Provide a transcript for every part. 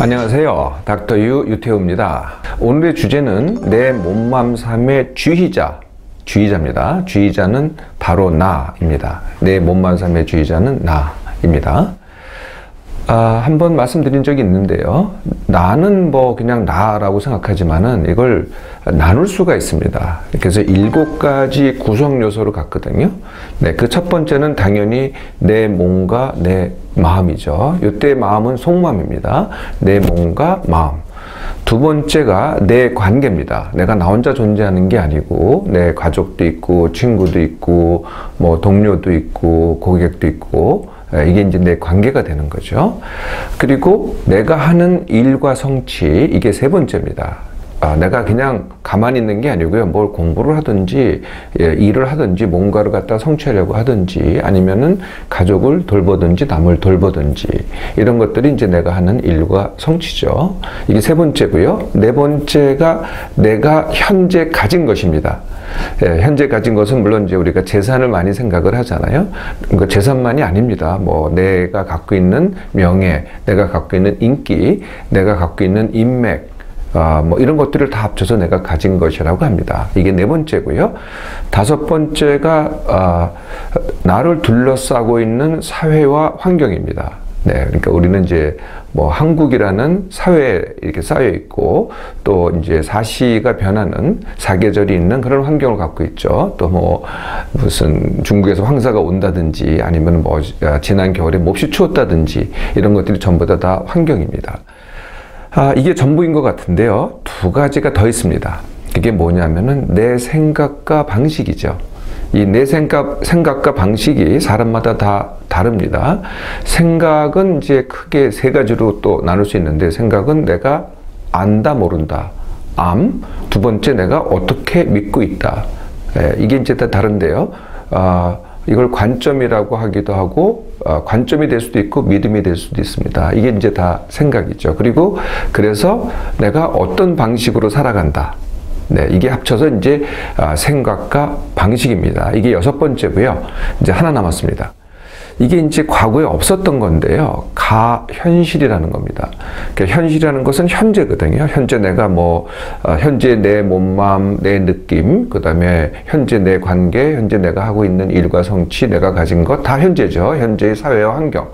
안녕하세요. 닥터 유태우입니다. 오늘의 주제는 내 몸맘 삶의 주의자입니다. 주의자는 바로 나입니다. 내 몸맘 삶의 주의자는 나입니다. 한번 말씀드린 적이 있는데요. 나는 그냥 나라고 생각하지만은 이걸 나눌 수가 있습니다. 그래서 7가지 구성 요소를 갖거든요. 네, 그 첫 번째는 당연히 내 몸과 내 마음이죠. 이때 마음은 속마음입니다. 내 몸과 마음. 두 번째가 내 관계입니다. 내가 나 혼자 존재하는 게 아니고 내 가족도 있고 친구도 있고 동료도 있고 고객도 있고 이게 이제 내 관계가 되는 거죠. 그리고 내가 하는 일과 성취, 이게 세 번째입니다. 내가 그냥 가만히 있는 게 아니고요. 뭘 공부를 하든지 일을 하든지 뭔가를 갖다 성취하려고 하든지 아니면은 가족을 돌보든지 남을 돌보든지 이런 것들이 이제 내가 하는 일과 성취죠. 이게 세 번째고요. 네 번째가 내가 현재 가진 것입니다. 현재 가진 것은 물론 이제 우리가 재산을 많이 생각을 하잖아요. 그러니까 재산만이 아닙니다. 내가 갖고 있는 명예, 내가 갖고 있는 인기, 내가 갖고 있는 인맥, 이런 것들을 다 합쳐서 내가 가진 것이라고 합니다. 이게 네 번째고요. 다섯 번째가 나를 둘러싸고 있는 사회와 환경입니다. 네, 그러니까 우리는 이제 한국이라는 사회에 이렇게 쌓여 있고 또 이제 사시가 변하는 사계절이 있는 그런 환경을 갖고 있죠. 또 무슨 중국에서 황사가 온다든지 아니면 지난 겨울에 몹시 추웠다든지 이런 것들이 전부 다 환경입니다. 이게 전부인 것 같은데요. 두 가지가 더 있습니다. 그게 뭐냐면은 내 생각과 방식이죠. 이 내 생각과 방식이 사람마다 다 다릅니다. 생각은 이제 크게 세 가지로 또 나눌 수 있는데, 생각은 내가 안다, 모른다. 두 번째 내가 어떻게 믿고 있다. 이게 이제 다 다른데요. 이걸 관점이라고 하기도 하고, 관점이 될 수도 있고, 믿음이 될 수도 있습니다. 이게 이제 다 생각이죠. 그래서 내가 어떤 방식으로 살아간다. 네, 이게 합쳐서 이제 생각과 방식입니다. 이게 여섯 번째고요. 이제 하나 남았습니다. 이게 이제 과거에 없었던 건데요. 가현실이라는 겁니다. 그러니까 현실이라는 것은 현재거든요. 현재 내가 현재 내 몸맘, 내 느낌, 그 다음에 현재 내 관계, 현재 내가 하고 있는 일과 성취, 내가 가진 것, 다 현재죠. 현재의 사회와 환경.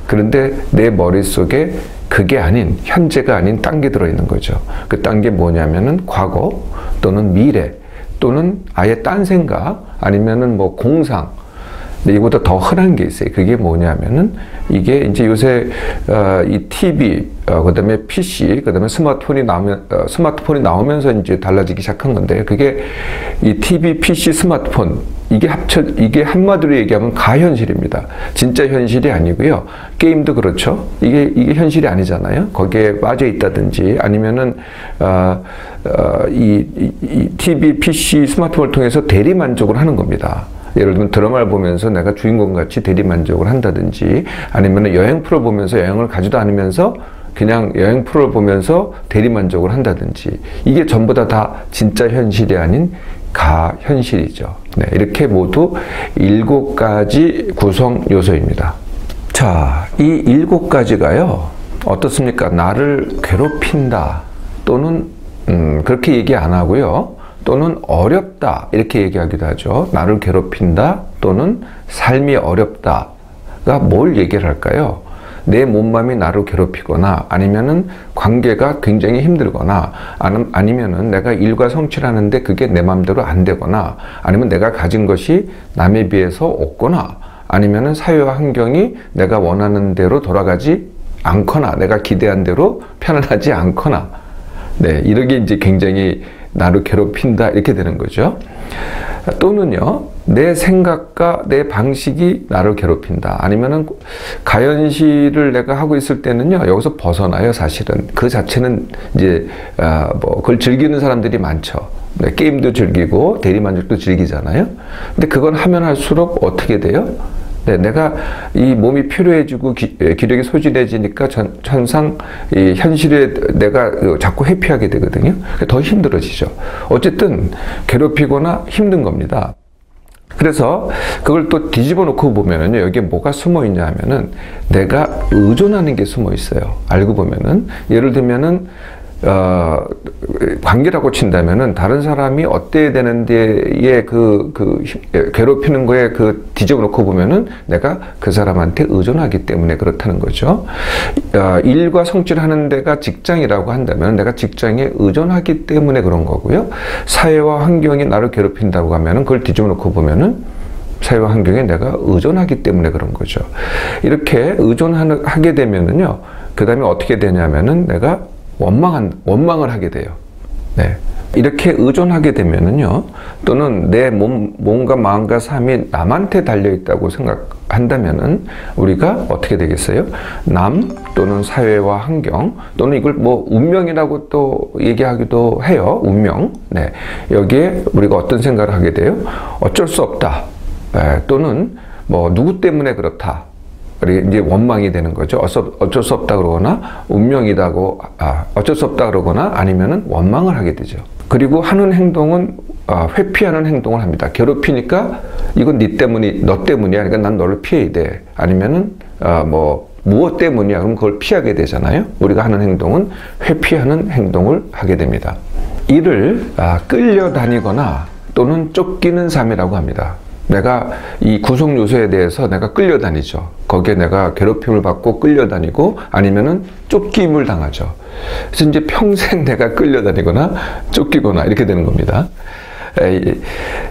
그런데 내 머릿속에 그게 아닌, 현재가 아닌 딴 게 들어있는 거죠. 그 딴 게 뭐냐면은 과거 또는 미래 또는 아예 딴 생각 아니면은 공상. 근데 이보다 더 흔한 게 있어요. 그게 뭐냐면은 이게 이제 요새 이 TV, 그다음에 PC, 그다음에 스마트폰이 나오면서 이제 달라지기 시작한 건데, 그게 이 TV, PC, 스마트폰 이게 한마디로 얘기하면 가현실입니다. 진짜 현실이 아니고요. 게임도 그렇죠. 이게 현실이 아니잖아요. 거기에 빠져 있다든지 아니면은 이 TV, PC, 스마트폰을 통해서 대리 만족을 하는 겁니다. 예를 들면 드라마를 보면서 내가 주인공같이 대리만족을 한다든지 아니면 여행 프로 보면서 여행을 가지도 않으면서 그냥 여행 프로를 보면서 대리만족을 한다든지, 이게 전부 다 진짜 현실이 아닌 가현실이죠. 네, 이렇게 모두 7가지 구성 요소입니다. 자, 이 7가지가요 어떻습니까? 나를 괴롭힌다 또는 그렇게 얘기 안 하고요, 또는 어렵다 이렇게 얘기하기도 하죠. 나를 괴롭힌다 또는 삶이 어렵다가 뭘 얘기를 할까요? 내 몸맘이 나를 괴롭히거나 아니면은 관계가 굉장히 힘들거나 아니면은 내가 일과 성취를 하는데 그게 내 맘대로 안 되거나 아니면 내가 가진 것이 남에 비해서 없거나 아니면은 사회와 환경이 내가 원하는 대로 돌아가지 않거나 내가 기대한 대로 편안하지 않거나, 네, 이렇게 이제 굉장히 나를 괴롭힌다 이렇게 되는 거죠. 또는요, 내 생각과 내 방식이 나를 괴롭힌다. 아니면은 가현실을 내가 하고 있을 때는요, 여기서 벗어나요. 사실은 그 자체는 이제 그걸 즐기는 사람들이 많죠. 네, 게임도 즐기고 대리만족도 즐기잖아요. 근데 그건 하면 할수록 어떻게 돼요? 네, 내가 이 몸이 피로해지고 기력이 소진해지니까 천상 이 현실에 내가 자꾸 회피하게 되거든요. 더 힘들어지죠. 어쨌든 괴롭히거나 힘든 겁니다. 그래서 그걸 또 뒤집어 놓고 보면은요, 여기에 뭐가 숨어 있냐 하면은 내가 의존하는 게 숨어 있어요. 알고 보면은, 예를 들면은 관계라고 친다면은 다른 사람이 어때야 되는데에 괴롭히는 거에 뒤집어 놓고 보면은 내가 그 사람한테 의존하기 때문에 그렇다는 거죠. 일과 성취를 하는 데가 직장이라고 한다면 내가 직장에 의존하기 때문에 그런 거고요. 사회와 환경이 나를 괴롭힌다고 하면은 그걸 뒤집어 놓고 보면은 사회와 환경에 내가 의존하기 때문에 그런 거죠. 이렇게 의존하게 되면은요, 그 다음에 어떻게 되냐면은 내가 원망을 하게 돼요. 네. 이렇게 의존하게 되면은요, 또는 내 몸과 마음과 삶이 남한테 달려있다고 생각한다면은 우리가 어떻게 되겠어요? 남 또는 사회와 환경 또는 이걸 뭐 운명이라고 또 얘기하기도 해요. 운명. 네. 여기에 우리가 어떤 생각을 하게 돼요? 어쩔 수 없다. 네. 또는 뭐 누구 때문에 그렇다. 이제 원망이 되는 거죠. 어쩔 수 없다 그러거나 운명이다고 어쩔 수 없다 그러거나 아니면은 원망을 하게 되죠. 그리고 하는 행동은 회피하는 행동을 합니다. 괴롭히니까 이건 너 때문이야. 그러니까 난 너를 피해야 돼. 아니면은 무엇 때문이야. 그럼 그걸 피하게 되잖아요. 우리가 하는 행동은 회피하는 행동을 하게 됩니다. 이를 끌려다니거나 또는 쫓기는 삶이라고 합니다. 내가 이 구속 요소에 대해서 내가 끌려다니죠. 거기에 내가 괴롭힘을 받고 끌려다니고 아니면은 쫓김을 당하죠. 그래서 이제 평생 내가 끌려다니거나 쫓기거나 이렇게 되는 겁니다.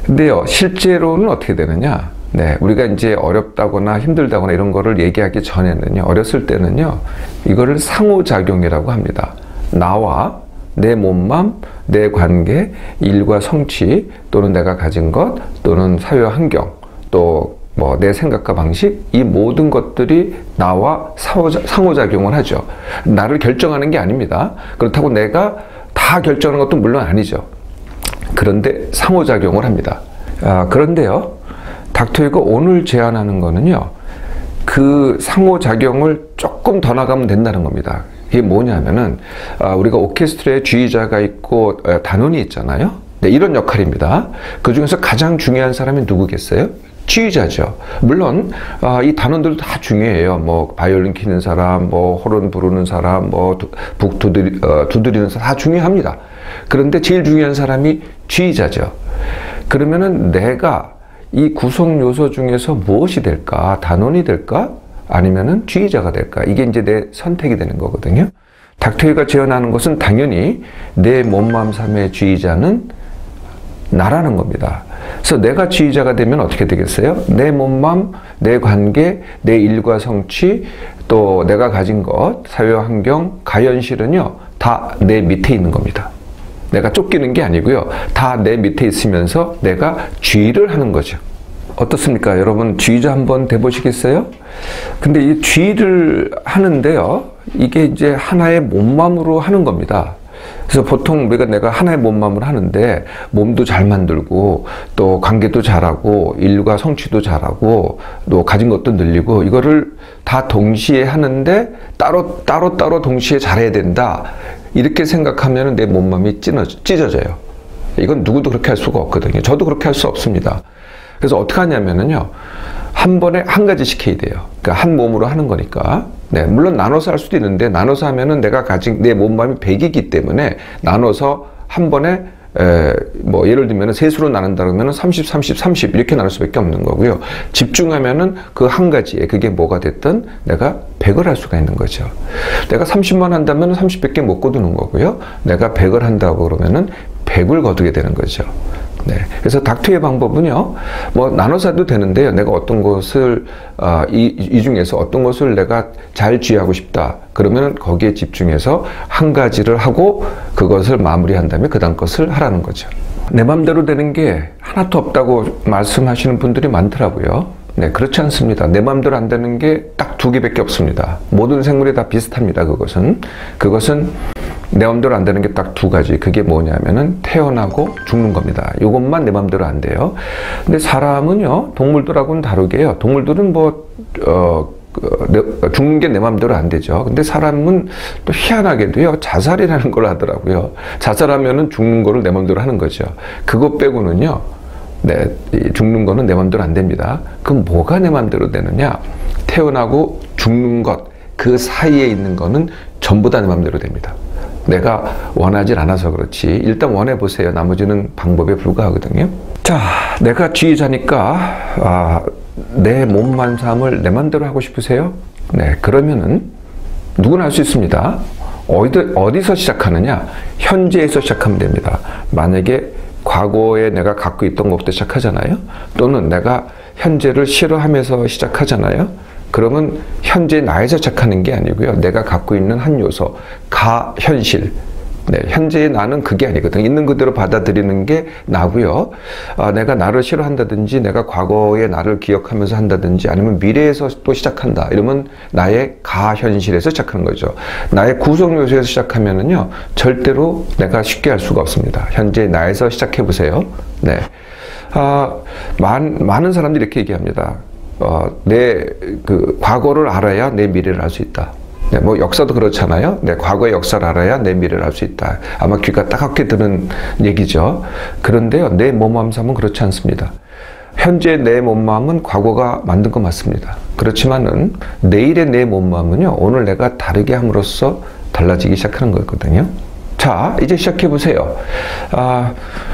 근데요, 실제로는 어떻게 되느냐? 네, 우리가 이제 어렵다거나 힘들다거나 이런 거를 얘기하기 전에는요, 어렸을 때는요, 이거를 상호작용이라고 합니다. 나와 내 몸맘, 내 관계, 일과 성취, 또는 내가 가진 것, 또는 사회와 환경, 또 내 생각과 방식, 이 모든 것들이 나와 상호작용을 하죠. 나를 결정하는 게 아닙니다. 그렇다고 내가 다 결정하는 것도 물론 아니죠. 그런데 상호작용을 합니다. 그런데요, 닥터유가 오늘 제안하는 거는요, 그 상호작용을 조금 더 나가면 된다는 겁니다. 이게 뭐냐면은 우리가 오케스트라에 지휘자가 있고 단원이 있잖아요. 네, 이런 역할입니다. 그 중에서 가장 중요한 사람이 누구겠어요? 지휘자죠. 물론 이 단원들도 다 중요해요. 뭐 바이올린 키는 사람, 뭐 호른 부르는 사람, 뭐 북 두드리는 사람 다 중요합니다. 그런데 제일 중요한 사람이 지휘자죠. 그러면은 내가 이 구성 요소 중에서 무엇이 될까? 단원이 될까? 아니면은 지휘자가 될까? 이게 이제 내 선택이 되는 거거든요. 닥터유가 제안하는 것은 당연히 내 몸, 마음, 삶의 지휘자는 나라는 겁니다. 그래서 내가 지휘자가 되면 어떻게 되겠어요? 내 몸, 마음, 내 관계, 내 일과 성취, 또 내가 가진 것, 사회와 환경, 가연실은요, 다 내 밑에 있는 겁니다. 내가 쫓기는 게 아니고요. 다 내 밑에 있으면서 내가 지휘를 하는 거죠. 어떻습니까? 여러분, 지휘자 한번 돼보시겠어요? 근데 이 지휘를 하는데요, 이게 이제 하나의 몸맘으로 하는 겁니다. 그래서 보통 내가 하나의 몸맘으로 하는데 몸도 잘 만들고 또 관계도 잘하고 일과 성취도 잘하고 또 가진 것도 늘리고 이거를 다 동시에 하는데 따로 동시에 잘해야 된다. 이렇게 생각하면 내 몸맘이 찢어져요. 이건 누구도 그렇게 할 수가 없거든요. 저도 그렇게 할 수 없습니다. 그래서 어떻게 하냐면은요, 한 번에 한 가지씩 해야 돼요. 그러니까 한 몸으로 하는 거니까. 네, 물론 나눠서 할 수도 있는데, 나눠서 하면은 내가 가진 내 몸맘이 100이기 때문에 나눠서 한 번에 예를 들면 셋으로 나눈다 그러면 30, 30, 30 이렇게 나눌 수밖에 없는 거고요. 집중하면은 그 한 가지에 그게 뭐가 됐든 내가 100을 할 수가 있는 거죠. 내가 30만 한다면 30밖에 못 거두는 거고요. 내가 100을 한다고 그러면은 100을 거두게 되는 거죠. 네. 그래서 닥터의 방법은요, 나눠서 해도 되는데요. 내가 어떤 것을, 이 중에서 어떤 것을 내가 잘 지휘하고 싶다. 그러면 거기에 집중해서 한 가지를 하고 그것을 마무리한 다음에 그 다음 것을 하라는 거죠. 내 맘대로 되는 게 하나도 없다고 말씀하시는 분들이 많더라고요. 네, 그렇지 않습니다. 내 맘대로 안 되는 게 딱 2개밖에 없습니다. 모든 생물이 다 비슷합니다. 그것은 내 맘대로 안 되는 게 딱 2가지. 그게 뭐냐면은 태어나고 죽는 겁니다. 이것만 내 맘대로 안 돼요. 근데 사람은요, 동물들하고는 다르게요. 동물들은 죽는 게 내 맘대로 안 되죠. 근데 사람은 또 희한하게도요, 자살이라는 걸 하더라고요. 자살하면은 죽는 거를 내 맘대로 하는 거죠. 그것 빼고는요, 네, 죽는 거는 내 맘대로 안 됩니다. 그럼 뭐가 내 맘대로 되느냐? 태어나고 죽는 것, 그 사이에 있는 거는 전부 다 내 맘대로 됩니다. 내가 원하지 않아서 그렇지. 일단 원해보세요. 나머지는 방법에 불과하거든요. 자, 내가 지휘자니까 내 몸만 삶을 내 맘대로 하고 싶으세요? 네, 그러면은 누구나 할 수 있습니다. 어디서 시작하느냐? 현재에서 시작하면 됩니다. 만약에 과거에 내가 갖고 있던 것부터 시작하잖아요. 또는 내가 현재를 싫어하면서 시작하잖아요. 그러면 현재 나에서 시작하는 게 아니고요. 내가 갖고 있는 한 요소, 가현실. 네, 현재의 나는 그게 아니거든. 있는 그대로 받아들이는 게 나고요. 내가 나를 싫어한다든지 내가 과거의 나를 기억하면서 한다든지 아니면 미래에서 또 시작한다. 이러면 나의 가현실에서 시작하는 거죠. 나의 구성 요소에서 시작하면은요. 절대로 내가 쉽게 할 수가 없습니다. 현재 나에서 시작해 보세요. 네. 많은 사람들이 이렇게 얘기합니다. 내 과거를 알아야 내 미래를 알 수 있다. 네, 뭐 역사도 그렇잖아요. 네, 과거의 역사를 알아야 내 미래를 알 수 있다. 아마 귀가 따갑게 드는 얘기죠. 그런데요, 내 몸마음 삶은 그렇지 않습니다. 현재 내 몸마음은 과거가 만든 거 맞습니다. 그렇지만은 내일의 내 몸마음은요, 오늘 내가 다르게 함으로써 달라지기 시작하는 거거든요. 자, 이제 시작해 보세요.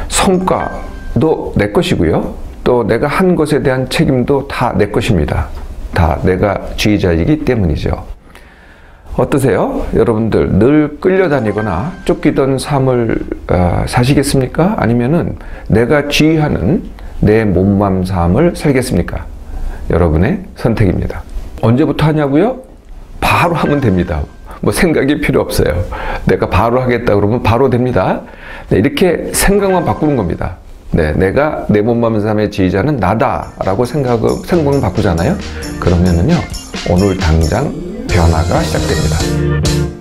성과도 내 것이고요. 또 내가 한 것에 대한 책임도 다 내 것입니다. 다 내가 지휘자이기 때문이죠. 어떠세요? 여러분들 늘 끌려다니거나 쫓기던 삶을 사시겠습니까? 아니면은 내가 지휘하는 내 몸맘 삶을 살겠습니까? 여러분의 선택입니다. 언제부터 하냐고요? 바로 하면 됩니다. 뭐 생각이 필요 없어요. 내가 바로 하겠다 그러면 바로 됩니다. 네, 이렇게 생각만 바꾸는 겁니다. 네, 내가 내 몸맘 삶의 지휘자는 나다라고 생각을 바꾸잖아요. 그러면은요, 오늘 당장 변화가 시작됩니다.